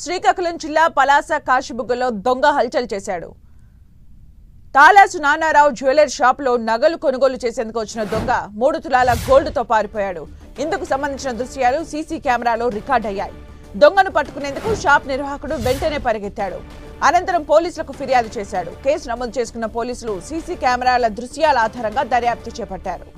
శ్రీకాకుళం జిల్లా పలాస కాశీబుగ్గలో దొంగ హల్చల్ చేశాడు. తాలాసు నానారావు జ్యువెలరీ షాప్ లో నగలు కొనుగోలు చేసేందుకు వచ్చిన దొంగ 3 తులాల గోల్డ్ తో పారిపోయాడు. ఇందుకు సంబంధించిన దృశ్యాలు సీసీ కెమెరాలో రికార్డ్ అయ్యాయి. దొంగను పట్టుకునేందుకు షాప్ నిర్వాహకుడు వెంటనే పరిగెత్తాడు. అనంతరం పోలీసులకు ఫిర్యాదు చేశాడు. కేసు నమోదు చేసుకున్న పోలీసులు సీసీ కెమెరాల దృశ్యాల ఆధారంగా దర్యాప్తు చేపట్టారు.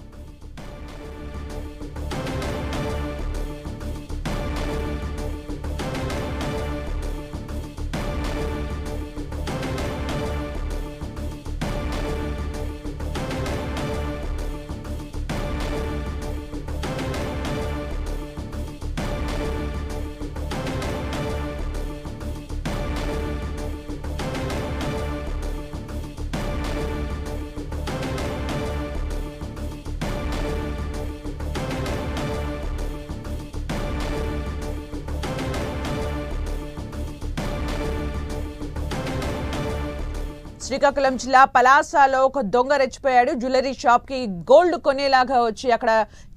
శ్రీకాకుళం జిల్లా పలాసలో ఒక దొంగ రెచ్చిపోయాడు. జ్యువెలరీ షాప్ కి గోల్డ్ కొనేలాగా వచ్చి అక్కడ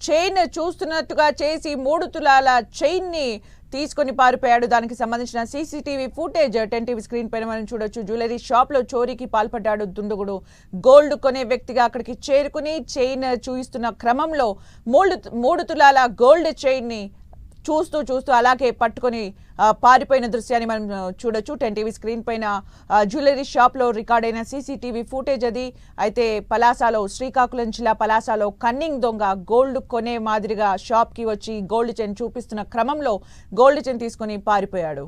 చైన్ చూస్తున్నట్టుగా చేసి 3 తులాల చైన్ ని తీసుకొని పారిపోయాడు. దానికి సంబంధించిన సీసీటీవీ ఫుటేజ్ 10 టీవీ స్క్రీన్ పైన మనం చూడొచ్చు. జ్యువెలరీ షాప్ లో చోరీకి పాల్పడ్డాడు దుండగుడు. గోల్డ్ కొనే వ్యక్తిగా అక్కడికి చేరుకుని చైన్ చూయిస్తున్న క్రమంలో 3 తులాల గోల్డ్ చైన్ ని చూస్తూ అలాగే పట్టుకొని పారిపోయిన దృశ్యాన్ని మనం చూడొచ్చు. 10 టీవీ స్క్రీన్ పైన జ్యువెలరీ షాప్ లో రికార్డ్ అయిన సీసీటీవీ ఫుటేజ్ అది. అయితే పలాసలో శ్రీకాకుళం జిల్లా పలాసలో కన్నింగ్ దొంగ గోల్డ్ కొనే మాదిరిగా షాప్ కి వచ్చి గోల్డ్ చైన్ చూపిస్తున్న క్రమంలో గోల్డ్ చైన్ తీసుకొని పారిపోయాడు.